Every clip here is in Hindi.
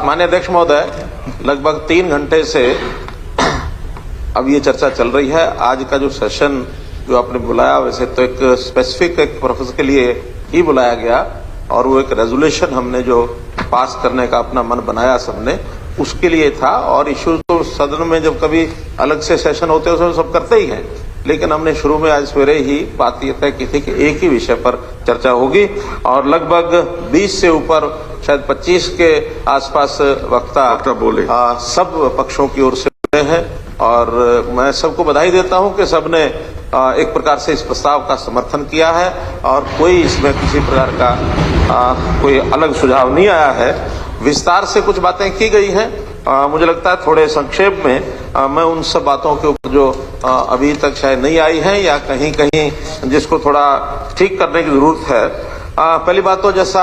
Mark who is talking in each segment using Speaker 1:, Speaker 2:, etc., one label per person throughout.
Speaker 1: माननीय अध्यक्ष महोदय, लगभग 3 घंटे से अब ये चर्चा चल रही है। आज का जो सेशन जो आपने बुलाया, वैसे तो एक स्पेसिफिक एक पर्पज के लिए ही बुलाया गया और वो एक रेजोल्यूशन हमने जो पास करने का अपना मन बनाया सबने, उसके लिए था। और इश्यू तो सदन में जब कभी अलग से सेशन होते हैं उसमें सब करते ही हैं, लेकिन हमने शुरू में आज सवेरे ही बात ये तय की थी कि एक ही विषय पर चर्चा होगी और लगभग 20 से ऊपर, शायद 25 के आसपास वक्ता बोले, सब पक्षों की ओर से बोले हैं। और मैं सबको बधाई देता हूं कि सबने एक प्रकार से इस प्रस्ताव का समर्थन किया है और कोई इसमें किसी प्रकार का कोई अलग सुझाव नहीं आया है। विस्तार से कुछ बातें की गई हैं, मुझे लगता है थोड़े संक्षेप में मैं उन सब बातों के ऊपर जो अभी तक शायद नहीं आई हैं या कहीं कहीं जिसको थोड़ा ठीक करने की जरूरत है। पहली बात तो जैसा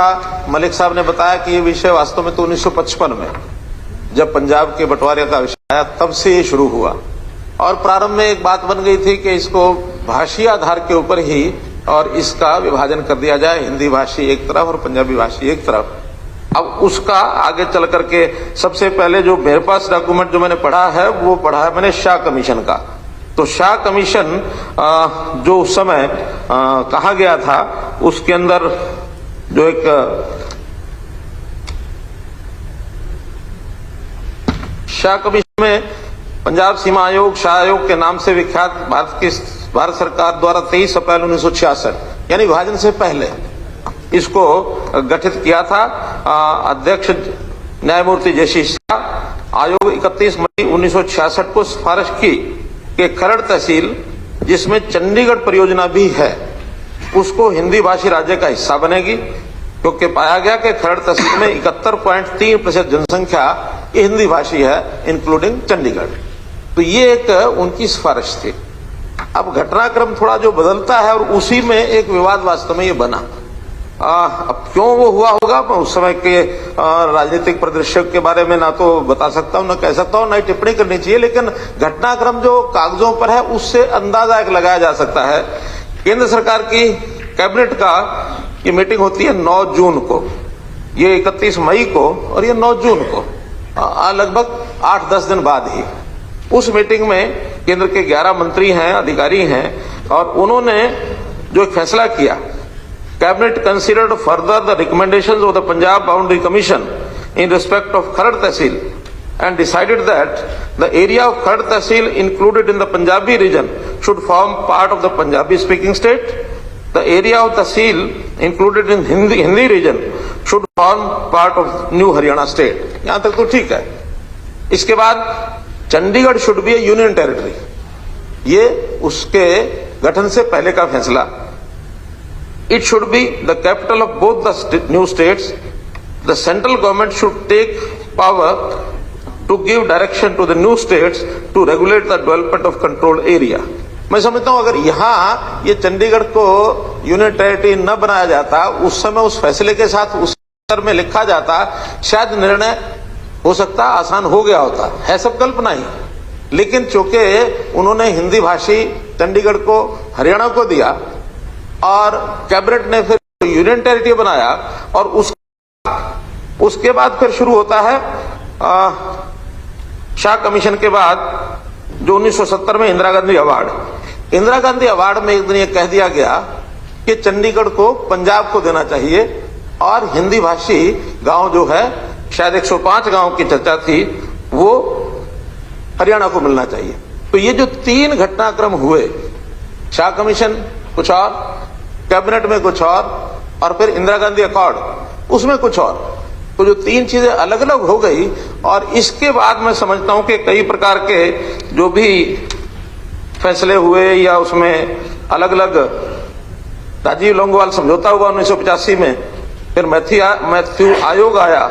Speaker 1: मलिक साहब ने बताया कि ये विषय वास्तव में तो 1955 में जब पंजाब के बंटवारे का विषय आया तब से ये शुरू हुआ और प्रारंभ में एक बात बन गई थी कि इसको भाषीय आधार के ऊपर ही और इसका विभाजन कर दिया जाए, हिंदी भाषी एक तरफ और पंजाबी भाषी एक तरफ। अब उसका आगे चल करके सबसे पहले जो मेरे पास डॉक्यूमेंट जो मैंने पढ़ा है वो पढ़ा है मैंने शाह कमीशन का। तो शाह कमीशन जो उस समय कहा गया था उसके अंदर जो एक शाह कमीशन में पंजाब सीमा आयोग, शाह आयोग के नाम से विख्यात भारत सरकार द्वारा 23 अप्रैल 1966 यानी विभाजन से पहले इसको गठित किया था। अध्यक्ष न्यायमूर्ति जयश्री शाह। आयोग 31 मई 1966 को सिफारिश की कि खरड़ तहसील जिसमें चंडीगढ़ परियोजना भी है उसको हिंदी भाषी राज्य का हिस्सा बनेगी, क्योंकि पाया गया कि खरड़ तहसील में 71.3% जनसंख्या ये हिंदी भाषी है, इंक्लूडिंग चंडीगढ़। तो ये एक उनकी सिफारिश थी। अब घटनाक्रम थोड़ा जो बदलता है और उसी में एक विवाद वास्तव में ये बना। अब क्यों वो हुआ होगा मैं उस समय के राजनीतिक परिदृश्य के बारे में ना तो बता सकता हूं, ना कह सकता हूं, ना टिप्पणी करनी चाहिए, लेकिन घटनाक्रम जो कागजों पर है उससे अंदाजा एक लगाया जा सकता है। केंद्र सरकार की कैबिनेट का ये मीटिंग होती है 9 जून को, ये 31 मई को और ये 9 जून को, लगभग 8-10 दिन बाद ही। उस मीटिंग में केंद्र के 11 मंत्री हैं, अधिकारी हैं और उन्होंने जो एक फैसला किया, cabinet considered further the recommendations of the Punjab boundary commission in respect of Kharar tehsil and decided that the area of Khad Tehsil included in the Punjabi region should form part of the Punjabi speaking state. The area of Tehsil included in Hindi region should form part of New Haryana state. यहाँ तक तो ठीक है। इसके बाद Chandigarh should be a union territory. ये उसके गठन से पहले का फैसला। It should be the capital of both the new states. The central government should take power to give direction to the new states to regulate the development of controlled area. मैं समझता हूं अगर यहाँ ये चंडीगढ़ को यूनियन टेरिटरी न बनाया जाता, उस समय उस फैसले के साथ उस स्तर में लिखा जाता, शायद निर्णय हो सकता आसान हो गया होता, है सब कल्पना ही। लेकिन चूंकि उन्होंने हिंदी भाषी चंडीगढ़ को हरियाणा को दिया और कैबिनेट ने फिर यूनियन टेरिटरी बनाया और उसके बाद फिर शुरू होता है शाह कमीशन के बाद जो 1970 में इंदिरा गांधी अवार्ड। इंदिरा गांधी अवार्ड में एक दिन ये कह दिया गया कि चंडीगढ़ को पंजाब को देना चाहिए और हिंदी भाषी गांव जो है, शायद 105 गांव की चर्चा थी, वो हरियाणा को मिलना चाहिए। तो ये जो 3 घटनाक्रम हुए, शाह कमीशन कुछ और, कैबिनेट में कुछ और फिर इंदिरा गांधी अकॉर्ड उसमें कुछ और, तो जो 3 चीजें अलग अलग हो गई। और इसके बाद मैं समझता हूं कि कई प्रकार के जो भी फैसले हुए या उसमें अलग अलग, राजीव लोंगोवाल समझौता हुआ 1985 में, फिर मैथ्यू आयोग आया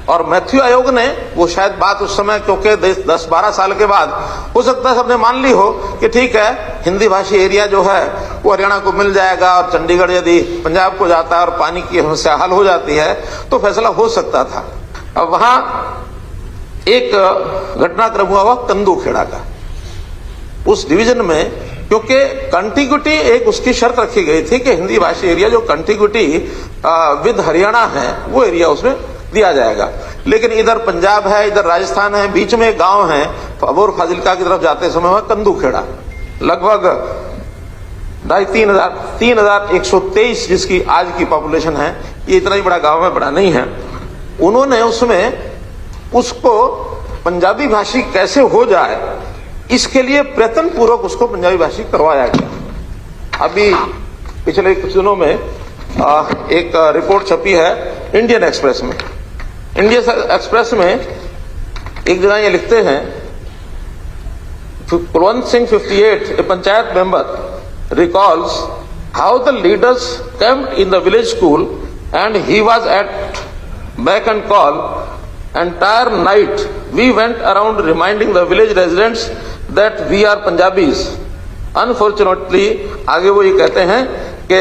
Speaker 1: और मैथ्यू आयोग ने वो शायद बात उस समय, क्योंकि 10-12 साल के बाद हो सकता है सबने मान ली हो कि ठीक है हिंदी भाषी एरिया जो है वो हरियाणा को मिल जाएगा और चंडीगढ़ यदि पंजाब को जाता है और पानी की समस्या हल हो जाती है तो फैसला हो सकता था। अब वहां एक घटनाक्रम हुआ कंदूखेड़ा का, उस डिवीजन में, क्योंकि कंटिग्यूटी एक उसकी शर्त रखी गई थी कि हिंदी भाषी एरिया जो कंटिग्यूटी विद हरियाणा है वो एरिया उसमें दिया जाएगा। लेकिन इधर पंजाब है, इधर राजस्थान है, बीच में एक गांव है अबोर फाजिलका की तरफ जाते समय वह कंदूखेड़ा, लगभग 3,123 जिसकी आज की पॉपुलेशन है। ये इतना ही बड़ा गांव है, बड़ा नहीं है। उन्होंने उसमें उसको पंजाबी भाषी कैसे हो जाए इसके लिए प्रयत्न पूर्वक उसको पंजाबी भाषी करवाया गया। अभी पिछले कुछ दिनों में एक रिपोर्ट छपी है इंडियन एक्सप्रेस में। इंडियन एक्सप्रेस में एक जगह ये लिखते हैं, Kulwant Singh 58, a panchayat member recalls how the leaders camped in the village school and he was at beck and call. Entire night we went around reminding the village residents that we are Punjabis. Unfortunately, आगे वो ये कहते हैं कि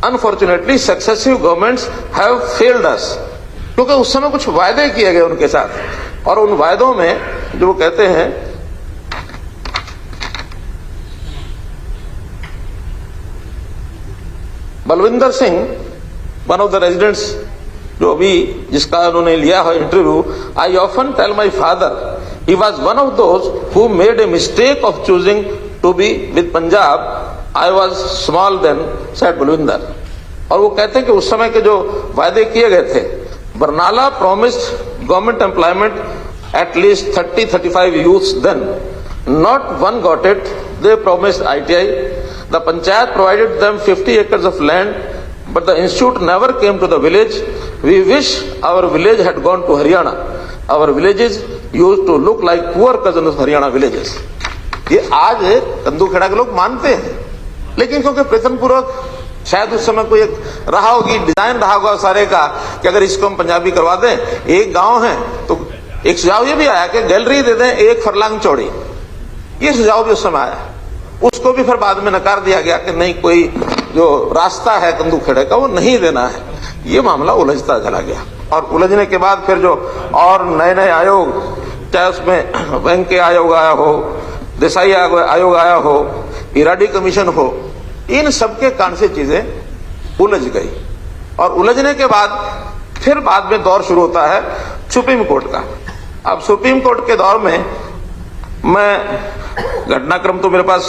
Speaker 1: Unfortunately successive governments have failed us, क्योंकि उस समय कुछ वायदे किए गए उनके साथ और उन वायदों में जो वो कहते हैं Balwinder Singh, one of the residents जो अभी जिसका उन्होंने लिया है interview, I often tell my father he was one of those who made a mistake of choosing to be with Punjab, I was small then, said Balwinder. और वो कहते हैं कि उस समय के जो वायदे किए गए थे, Barnala promised government employment at least 30-35 youths then, not one got it, they promised ITI, the panchayat provided them 50 acres of land, but the institute never came to the village. We wish our village had gone to Haryana. Our villages used to look like poor cousins of Haryana villages. ये आज कंदूखेड़ा के लोग मानते हैं, लेकिन क्योंकि प्रयत्न पूर्वक शायद उस समय कोई एक रहा होगी, डिजाइन रहा होगा सारे का कि अगर इसको हम पंजाबी करवा दें, एक गांव है तो एक सुझाव ये भी आया कि गैलरी दे दें 1 फरलांग चौड़ी, ये सुझाव भी उस समय आया। उसको भी फिर बाद में नकार दिया गया कि नहीं, कोई जो रास्ता है कंदूखेड़े का वो नहीं देना है। ये मामला उलझता चला गया और उलझने के बाद फिर जो और नए नए आयोग, चाहे उसमें वेंकैया आयोग आया हो, देसाई आयोग आया हो, इराडी कमीशन हो, इन सबके कारण से चीजें उलझ गई। और उलझने के बाद फिर बाद में दौर शुरू होता है सुप्रीम कोर्ट का। अब सुप्रीम कोर्ट के दौर में मैं घटनाक्रम तो मेरे पास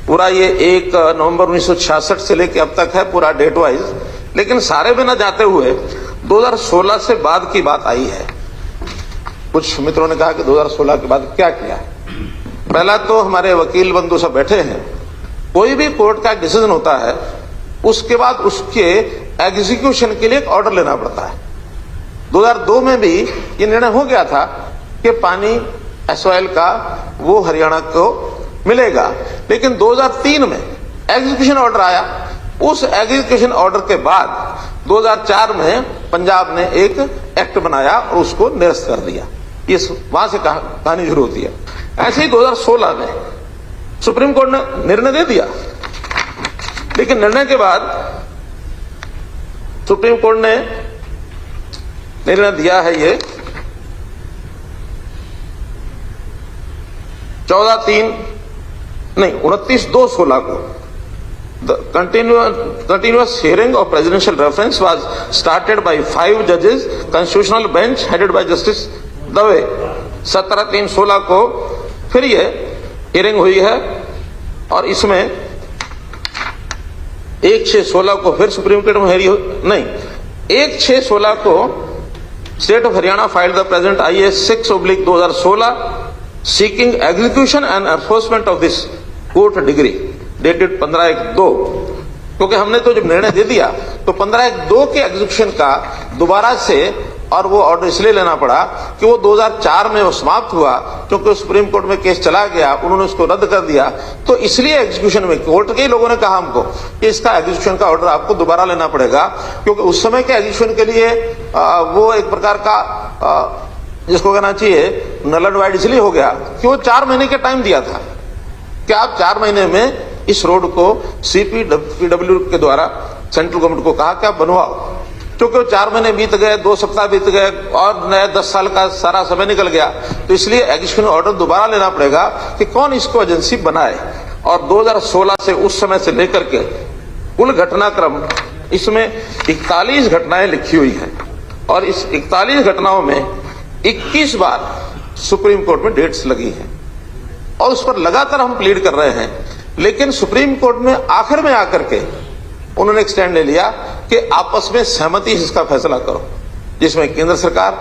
Speaker 1: पूरा ये 1 नवंबर 1966 से लेकर अब तक है पूरा डेट वाइज, लेकिन सारे में न जाते हुए 2016 से बाद की बात आई है। कुछ मित्रों ने कहा कि 2016 के बाद क्या किया। पहला तो हमारे वकील बंधु सब बैठे हैं, कोई भी कोर्ट का डिसीजन होता है उसके बाद उसके एग्जीक्यूशन के लिए एक ऑर्डर लेना पड़ता है। 2002 में भी ये निर्णय हो गया था कि पानी SOL का वो हरियाणा को मिलेगा, लेकिन 2003 में एग्जीक्यूशन ऑर्डर आया। उस एग्जीक्यूशन ऑर्डर के बाद 2004 में पंजाब ने एक एक्ट बनाया और उसको निरस्त कर दिया। ये वहां से कहानी शुरू होती है। ऐसे ही 2016 में सुप्रीम कोर्ट ने निर्णय दे दिया, लेकिन निर्णय के बाद सुप्रीम कोर्ट ने निर्णय दिया है ये 29/2/16 को the continuous hearing of presidential reference was started by 5 judges constitutional bench headed by Justice Dave. 17/3/16 को फिर ये हियरिंग हुई है और इसमें 1/6/16 को फिर सुप्रीम कोर्ट में नहीं 1/6/16 को state of Haryana filed the present IAS 6/2016 seeking execution and enforcement of this court degree dated 15/1/2। क्योंकि हमने तो जब निर्णय दे दिया तो 15/1/2 के एग्जीक्यूशन का दोबारा से और वो ऑर्डर इसलिए लेना पड़ा कि वो 2004 में वो समाप्त हुआ, क्योंकि सुप्रीम कोर्ट में केस चला गया, उन्होंने उसको रद्द कर दिया। तो इसलिए एग्जीक्यूशन में कोर्ट के लोगों ने कहा हमको कि इसका एग्जीक्यूशन का ऑर्डर आपको दोबारा लेना पड़ेगा, क्योंकि उस समय के एग्जीक्यूशन के लिए वो एक प्रकार का जिसको कहना चाहिए नल एंड वाइड इसलिए हो गया कि वो 4 महीने का टाइम दिया था कि आप 4 महीने में इस रोड को CPW के द्वारा सेंट्रल गवर्नमेंट को कहा कि आप बनवाओ। क्योंकि 4 महीने बीत गए, 2 सप्ताह बीत गए और नया 10 साल का सारा समय निकल गया, तो इसलिए एग्जीक्यूशन ऑर्डर दोबारा लेना पड़ेगा कि कौन इसको एजेंसी बनाए। और 2016 से उस समय से लेकर के कुल घटनाक्रम इसमें 41 घटनाएं लिखी हुई हैं और इस 41 घटनाओं में 21 बार सुप्रीम कोर्ट में डेट्स लगी हैं और उस पर लगातार हम प्लीड कर रहे हैं, लेकिन सुप्रीम कोर्ट में आखिर में आकर के उन्होंने एक स्टैंड ले लिया कि आपस में सहमति से इसका फैसला करो, जिसमें केंद्र सरकार,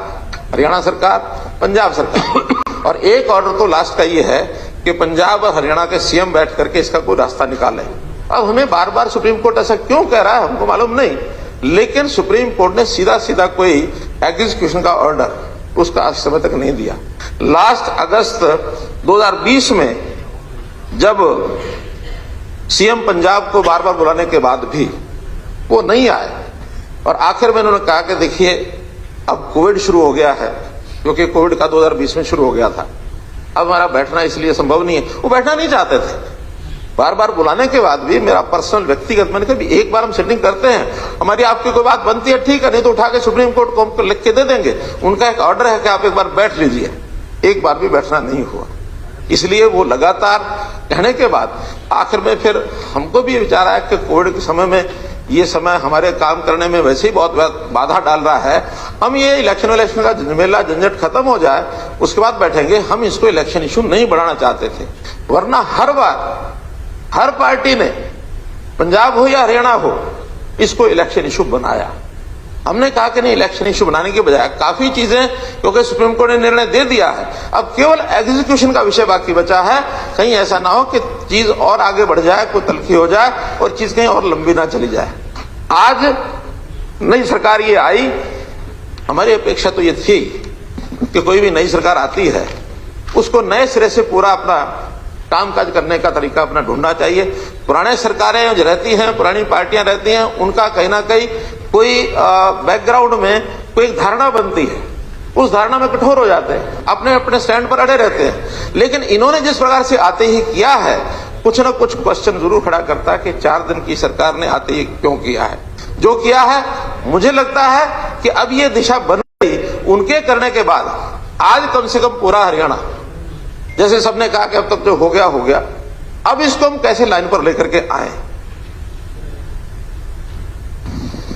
Speaker 1: हरियाणा सरकार, पंजाब सरकार, और एक ऑर्डर तो लास्ट का ये है कि पंजाब और हरियाणा के सीएम बैठ करके इसका कोई रास्ता निकाले। अब हमें बार बार सुप्रीम कोर्ट ऐसा क्यों कह रहा है हमको मालूम नहीं, लेकिन सुप्रीम कोर्ट ने सीधा सीधा कोई एग्जीक्यूशन का ऑर्डर उसका आज समय तक नहीं दिया। लास्ट अगस्त 2020 में जब सीएम पंजाब को बार बार बुलाने के बाद भी वो नहीं आए और आखिर में उन्होंने कहा कि देखिए अब कोविड शुरू हो गया है, क्योंकि कोविड का 2020 में शुरू हो गया था, अब हमारा बैठना इसलिए संभव नहीं है। वो बैठना नहीं चाहते थे। बार बार बुलाने के बाद भी मेरा पर्सनल व्यक्तिगत मैंने कहा एक बार हम सेटिंग करते हैं, हमारी आपकी कोई बात बनती है ठीक है, नहीं तो उठा के सुप्रीम कोर्ट को हमको लिख के दे देंगे। उनका एक ऑर्डर है कि आप एक बार बैठ लीजिए, एक बार भी बैठना नहीं हुआ। इसलिए वो लगातार कहने के बाद आखिर में फिर हमको भी विचार आया कि कोविड के समय में ये समय हमारे काम करने में वैसे ही बहुत बाधा डाल रहा है, हम ये इलेक्शन का झमेला झंझट खत्म हो जाए उसके बाद बैठेंगे। हम इसको इलेक्शन इशू नहीं बढ़ाना चाहते थे, वरना हर बार हर पार्टी ने, पंजाब हो या हरियाणा हो, इसको इलेक्शन इशू बनाया। हमने कहा कि नहीं, इलेक्शन इशू बनाने के बजाय काफी चीजें, क्योंकि सुप्रीम कोर्ट ने निर्णय दे दिया है, अब केवल एग्जीक्यूशन का विषय बाकी बचा है। कहीं ऐसा ना हो कि चीज और आगे बढ़ जाए, कोई तलखी हो जाए और चीज कहीं और लंबी ना चली जाए। आज नई सरकार ये आई, हमारी अपेक्षा तो ये थी कि कोई भी नई सरकार आती है उसको नए सिरे से पूरा अपना कामकाज करने का तरीका अपना ढूंढना चाहिए। पुराने सरकारें जो रहती हैं, पुरानी पार्टियां रहती हैं, उनका कहीं ना कहीं कोई बैकग्राउंड में कोई एक धारणा बनती है, उस धारणा में कठोर हो जाते हैं, अपने अपने स्टैंड पर अड़े रहते हैं। लेकिन इन्होंने जिस प्रकार से आते ही किया है, कुछ ना कुछ क्वेश्चन जरूर खड़ा करता है कि 4 दिन की सरकार ने आते ही क्यों किया है। जो किया है, मुझे लगता है कि अब ये दिशा बन गई उनके करने के बाद। आज कम से कम पूरा हरियाणा, जैसे सबने कहा कि अब तक जो हो गया हो गया, अब इसको हम कैसे लाइन पर लेकर के आए।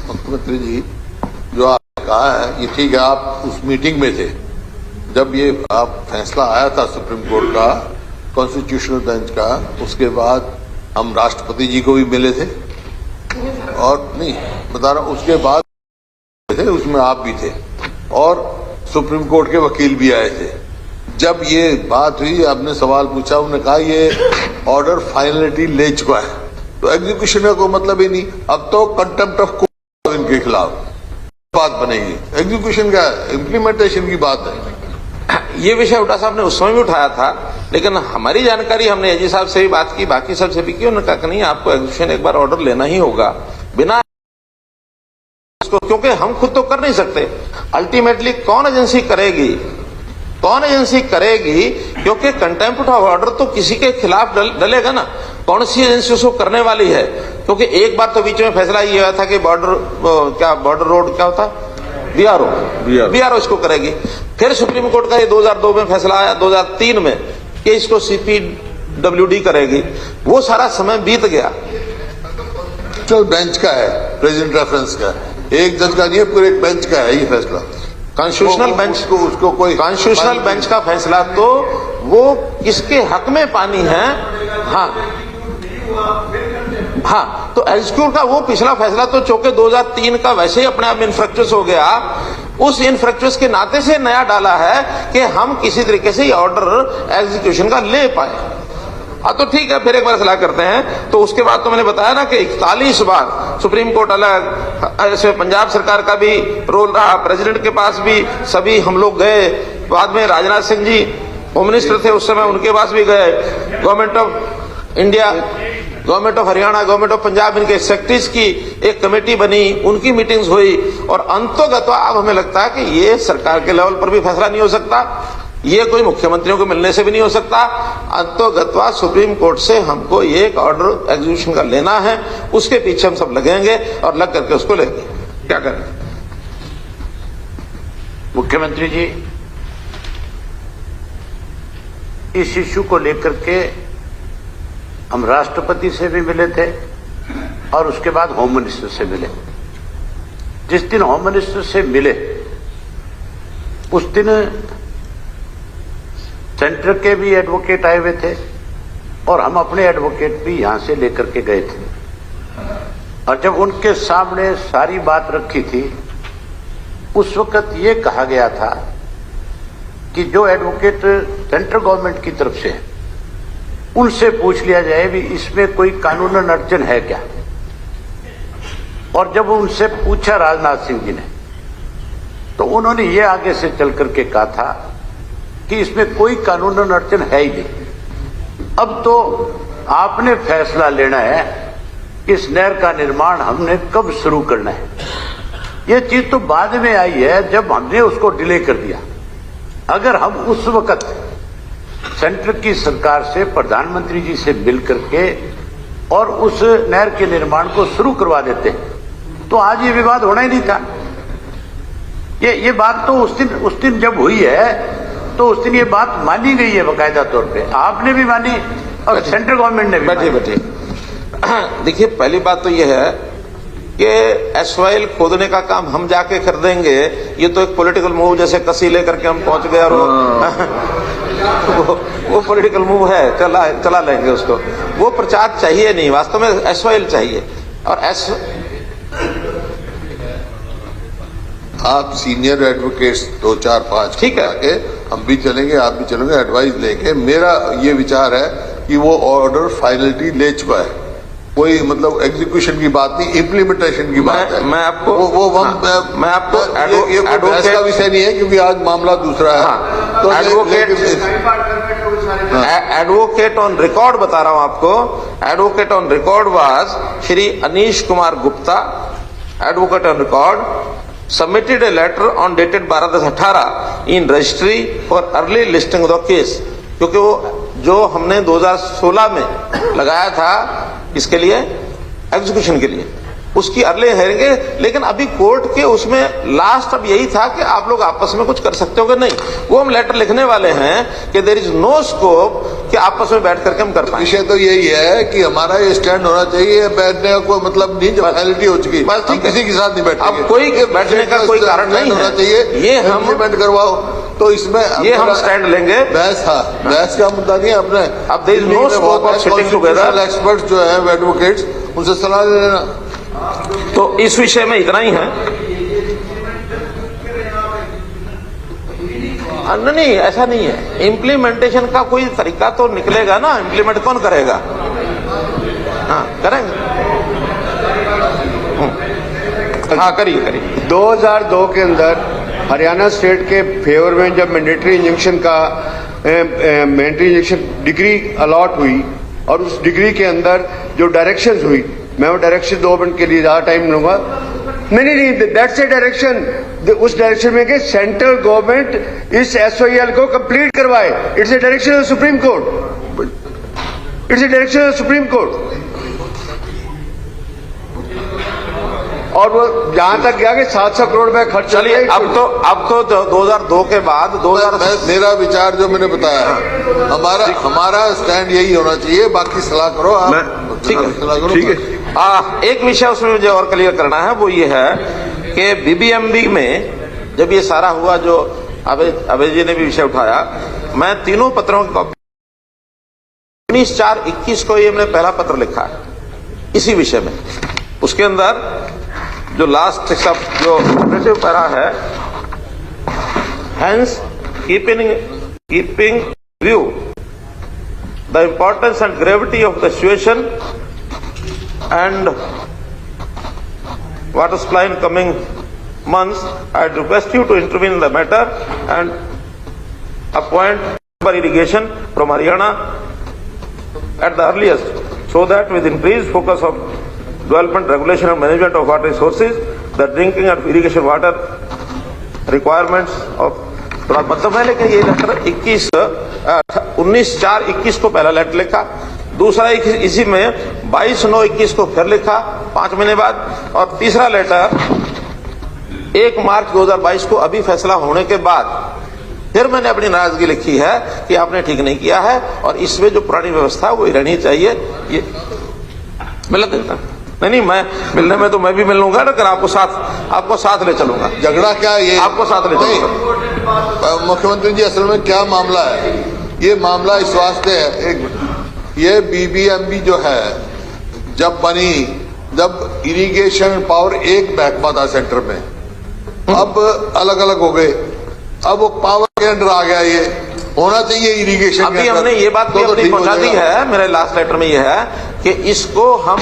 Speaker 2: मुख्यमंत्री जी, जो आपने कहा है ये ठीक है, आप उस मीटिंग में थे जब ये आप फैसला आया था सुप्रीम कोर्ट का, कॉन्स्टिट्यूशनल बेंच का। उसके बाद हम राष्ट्रपति जी को भी मिले थे, और नहीं बता रहा, उसके बाद थे, उसमें आप भी थे, और सुप्रीम कोर्ट के वकील भी आए थे। जब ये बात हुई, आपने सवाल पूछा, उन्होंने कहा ये ऑर्डर फाइनलिटी ले चुका है, तो एग्जीक्यूशन का कोई मतलब ही नहीं। अब तो कंटेम्प्ट ऑफ कोर्ट इनके खिलाफ बात बनेगी, एग्जीक्यूशन का इम्प्लीमेंटेशन की बात है।
Speaker 1: ये विषय उठा साहब ने उस समय भी उठाया था, लेकिन हमारी जानकारी, हमने एजी साहब से भी बात की, बाकी सबसे भी की, उन्होंने कहा कि नहीं, आपको एग्जीक्यूशन एक बार ऑर्डर लेना ही होगा, बिना इसको, क्योंकि हम खुद तो कर नहीं सकते। अल्टीमेटली कौन एजेंसी करेगी, कौन एजेंसी करेगी, क्योंकि कंटेम्प्ट ऑफ ऑर्डर तो किसी के खिलाफ डलेगा ना, कौन सी एजेंसी उसको करने वाली है। क्योंकि एक बार तो बीच में फैसला ये हुआ था कि बॉर्डर रोड क्या होता, बीआरओ इसको करेगी। फिर सुप्रीम कोर्ट का ये 2002 में फैसला आया, 2003 में, कि इसको सीपीडब्ल्यूडी करेगी। वो सारा समय बीत गया।
Speaker 2: चल बेंच का है, प्रेसिडेंट रेफरेंस का, एक जज का नहीं है, पूरे एक बेंच का है ये फैसला।
Speaker 1: कॉन्स्टिट्यूशनल बेंच को, उसको कोई कॉन्स्टिट्यूशनल बेंच का फैसला तो वो किसके हक में पानी है। हाँ, तो एग्जीक्यूट का वो पिछला फैसला तो चूंकि 2003 का वैसे ही अपने आप इनफ्रैक्चर्स हो गया, उस इनफ्रैक्चर्स के नाते से नया डाला है कि हम किसी तरीके से ये ऑर्डर एग्जीक्यूशन का ले पाए। तो ठीक है, फिर एक बार सलाह करते हैं। तो उसके बाद तो मैंने बताया ना कि 41 बार सुप्रीम कोर्ट अलग, ऐसे पंजाब सरकार का भी रोल रहा, प्रेसिडेंट के पास भी सभी हम लोग गए, बाद में राजनाथ सिंह जी होम मिनिस्टर थे उस समय, उनके पास भी गए, government of India, government of Haryana, government of Punjab, इनके सेक्रेटरीज की एक कमेटी बनी, उनकी मीटिंग्स हुई, और अंतोगत्वा अब हमें लगता है कि ये सरकार के लेवल पर भी फैसला नहीं हो सकता, ये कोई मुख्यमंत्रियों को मिलने से भी नहीं हो सकता। अंतोगत्वा सुप्रीम कोर्ट से हमको ये एक ऑर्डर एग्जीक्यूशन का लेना है, उसके पीछे हम सब लगेंगे और लग करके उसको लेंगे। क्या करें
Speaker 3: मुख्यमंत्री जी, इस इश्यू को लेकर के हम राष्ट्रपति से भी मिले थे और उसके बाद होम मिनिस्टर से मिले। जिस दिन होम मिनिस्टर से मिले उस दिन सेंटर के भी एडवोकेट आए हुए थे और हम अपने एडवोकेट भी यहां से लेकर के गए थे, और जब उनके सामने सारी बात रखी थी उस वक्त ये कहा गया था कि जो एडवोकेट सेंट्रल गवर्नमेंट की तरफ से है उनसे पूछ लिया जाए भी इसमें कोई कानूनन अड़चन है क्या। और जब उनसे पूछा राजनाथ सिंह जी ने तो उन्होंने ये आगे से चल करके कहा था कि इसमें कोई कानूनन अड़चन है ही नहीं। अब तो आपने फैसला लेना है कि इस नहर का निर्माण हमने कब शुरू करना है। ये चीज तो बाद में आई है जब हमने उसको डिले कर दिया। अगर हम उस वक्त सेंटर की सरकार से प्रधानमंत्री जी से मिल करके और उस नहर के निर्माण को शुरू करवा देते तो आज ये विवाद होना ही नहीं था। ये बात तो उस दिन जब हुई है तो उस दिन ये बात मानी गई है बाकायदा तौर पे, आपने भी मानी और सेंट्रल गवर्नमेंट ने भी।
Speaker 1: बैठिए देखिए, पहली बात तो ये है कि एसवाइल खोदने का काम हम जाके कर देंगे, ये तो एक पॉलिटिकल मूव, जैसे कसी लेकर के हम पहुंच गए और वो पॉलिटिकल मूव है, चला लेंगे उसको। वो प्रचार चाहिए नहीं, वास्तव में एसवाइल चाहिए। और
Speaker 2: आप सीनियर एडवोकेट्स 2, 4, 5
Speaker 1: ठीक है,
Speaker 2: आके हम भी चलेंगे, आप भी चलेंगे, एडवाइस लेके। मेरा ये विचार है कि वो ऑर्डर फाइनलिटी ले चुका है, कोई मतलब एग्जीक्यूशन की बात नहीं, इम्प्लीमेंटेशन की बात है।
Speaker 1: मैं आपको
Speaker 2: मैं आपको ये बहस का विषय नहीं है क्योंकि आज मामला दूसरा है। तो
Speaker 1: एडवोकेट ऑन रिकॉर्ड बता रहा हूं आपको, advocate on record was Shri Anish Kumar Gupta, advocate on record submitted a letter on dated 12/10/18 in registry for early listing of the case, क्योंकि वो जो हमने 2016 में लगाया था इसके लिए एग्जीक्यूशन के लिए, उसकी अर्ली हेरेंगे। लेकिन अभी कोर्ट के उसमें लास्ट अब यही था कि आप लोग आपस में कुछ कर सकते हो कि नहीं, वो हम लेटर लिखने वाले हैं कि देयर इज नो स्कोप कि आपस में बैठ करके हम कर पाए।
Speaker 2: विषय तो यही है कि हमारा ये स्टैंड होना चाहिए, बैठने का कोई मतलब नहीं, जब फाइनलिटी हो चुकी
Speaker 1: बस
Speaker 2: हम किसी के साथ नहीं बैठेंगे।
Speaker 1: अब कोई बैठने का कोई कारण नहीं
Speaker 2: होना चाहिए,
Speaker 1: ये हम
Speaker 2: इम्प्लीमेंट करवाओ। तो इसमें
Speaker 1: ये हम स्टैंड लेंगे।
Speaker 2: बहस का मुद्दा नहीं है अपने।
Speaker 1: अब there is no scope of sitting together.
Speaker 2: Experts जो है एडवोकेट्स, उनसे सलाह ले लेना।
Speaker 1: तो इस विषय में इतना ही है। नहीं, ऐसा नहीं है। इम्प्लीमेंटेशन का कोई तरीका तो निकलेगा ना, इम्प्लीमेंट कौन करेगा? हाँ, करेंगे। हाँ, करिए।
Speaker 4: 2002 के अंदर हरियाणा स्टेट के फेवर में जब मैंडेटरी इंजेक्शन डिग्री अलॉट हुई और उस डिग्री के अंदर जो डायरेक्शंस हुई, मैं वो डायरेक्शन 2 मिनट के लिए ज्यादा टाइम लूंगा। नहीं, दैट्स ए डायरेक्शन। उस डायरेक्शन में कि सेंट्रल गवर्नमेंट इस एसओईएल को कंप्लीट करवाए। It's a direction of supreme court, it's a direction of supreme court. और वो जहां तक गया कि 700 करोड़ रुपए खर्च।
Speaker 1: चलिए, अब तो 2002 के बाद 2000
Speaker 2: मेरा विचार जो मैंने बताया, हमारा स्टैंड यही होना चाहिए। बाकी सलाह करो आप।
Speaker 1: ठीक है। एक विषय उसमें मुझे और क्लियर करना है, वो ये है कि बीबीएमबी में जब ये सारा हुआ, जो अभय जी ने भी विषय उठाया, मैं तीनों पत्रों की कॉपी 19/4/21 को ये मैंने पहला पत्र लिखा है इसी विषय में। उसके अंदर जो लास्ट सब जो ऑपरेटिव पैरा है, hence keeping view the importance and gravity of the situation and water supply in coming months, I request you to intervene in the matter and appoint for irrigation from Haryana at the earliest, so that with increased focus of development, regulation and management of water resources, the drinking and irrigation water requirements of मतलब है। लेकिन ये लेटर 19/4/21 को पहला लेटर लिखा, दूसरा इसी में 22/9/21 को फिर लिखा 5 महीने बाद, और तीसरा लेटर 1 मार्च 2022 को अभी फैसला होने के बाद फिर मैंने अपनी नाराजगी लिखी है कि आपने ठीक नहीं किया है और इसमें जो पुरानी व्यवस्था वो रहनी चाहिए। ये मैं लग देता नहीं, मैं मिलने में तो मैं भी मिल लूंगा, लेकिन आपको साथ ले चलूंगा।
Speaker 2: झगड़ा क्या है ये?
Speaker 1: आपको साथ ले
Speaker 2: नहीं,
Speaker 1: चलूंगा।
Speaker 2: मुख्यमंत्री जी असल में क्या मामला है? ये मामला इस वास्ते है, ये बीबीएमबी जो है जब बनी, जब इरिगेशन पावर एक महकमा था सेंटर में, अब अलग अलग हो गए, अब वो पावर के अंडर आ गया। ये होना चाहिए इरिगेशन।
Speaker 1: अभी हमने ये बात भी अपनी पहुंचा दी है, मेरे लास्ट लेटर में ये है कि इसको हम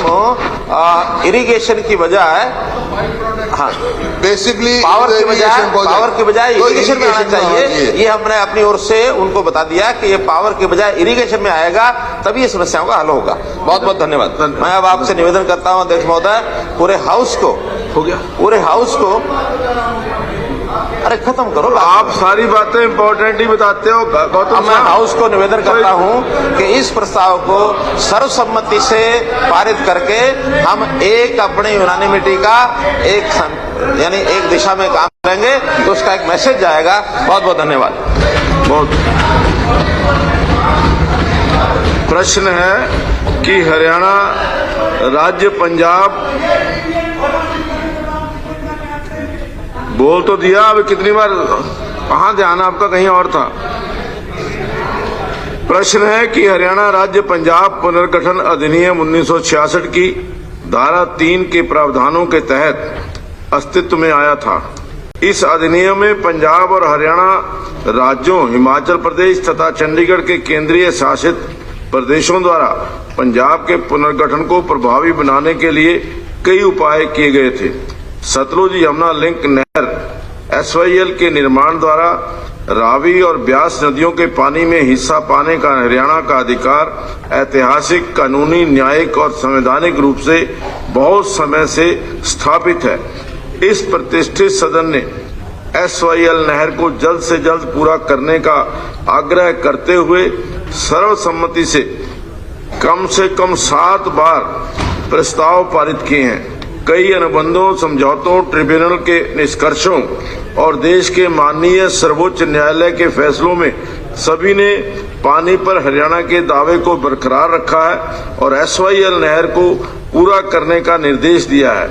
Speaker 1: इरिगेशन की बजाय, हाँ,
Speaker 2: बेसिकली
Speaker 1: पावर के बजाय इरिगेशन में आना चाहिए। ये हमने अपनी ओर से उनको बता दिया कि ये पावर के बजाय इरिगेशन में आएगा, तभी ये समस्याओं का हल होगा। बहुत बहुत धन्यवाद। मैं अब आपसे निवेदन करता हूं अध्यक्ष महोदय, पूरे हाउस को अरे खत्म करो,
Speaker 5: आप सारी बातें इंपॉर्टेंट ही बताते हो गौतम।
Speaker 1: अब मैं हाउस को निवेदन करता हूं कि इस प्रस्ताव को सर्वसम्मति से पारित करके हम एक अपने यूनानिमिटी का एक दिशा में काम करेंगे, तो उसका एक मैसेज जाएगा। बहुत बहुत धन्यवाद।
Speaker 5: बहुत प्रश्न है कि हरियाणा राज्य पंजाब, बोल तो दिया, अब कितनी बार, कहाँ ध्यान आपका कहीं और था। प्रश्न है कि हरियाणा राज्य पंजाब पुनर्गठन अधिनियम 1966 की धारा 3 के प्रावधानों के तहत अस्तित्व में आया था। इस अधिनियम में पंजाब और हरियाणा राज्यों, हिमाचल प्रदेश तथा चंडीगढ़ के केंद्रीय शासित प्रदेशों द्वारा पंजाब के पुनर्गठन को प्रभावी बनाने के लिए कई उपाय किए गए थे। सतलुज यमुना लिंक नहर SYL के निर्माण द्वारा रावी और ब्यास नदियों के पानी में हिस्सा पाने का हरियाणा का अधिकार ऐतिहासिक, कानूनी, न्यायिक और संवैधानिक रूप से बहुत समय से स्थापित है। इस प्रतिष्ठित सदन ने SYL नहर को जल्द से जल्द पूरा करने का आग्रह करते हुए सर्वसम्मति से कम 7 बार प्रस्ताव पारित किए हैं। कई अनुबंधों, समझौतों, ट्रिब्यूनल के निष्कर्षों और देश के माननीय सर्वोच्च न्यायालय के फैसलों में सभी ने पानी पर हरियाणा के दावे को बरकरार रखा है और SYL नहर को पूरा करने का निर्देश दिया है।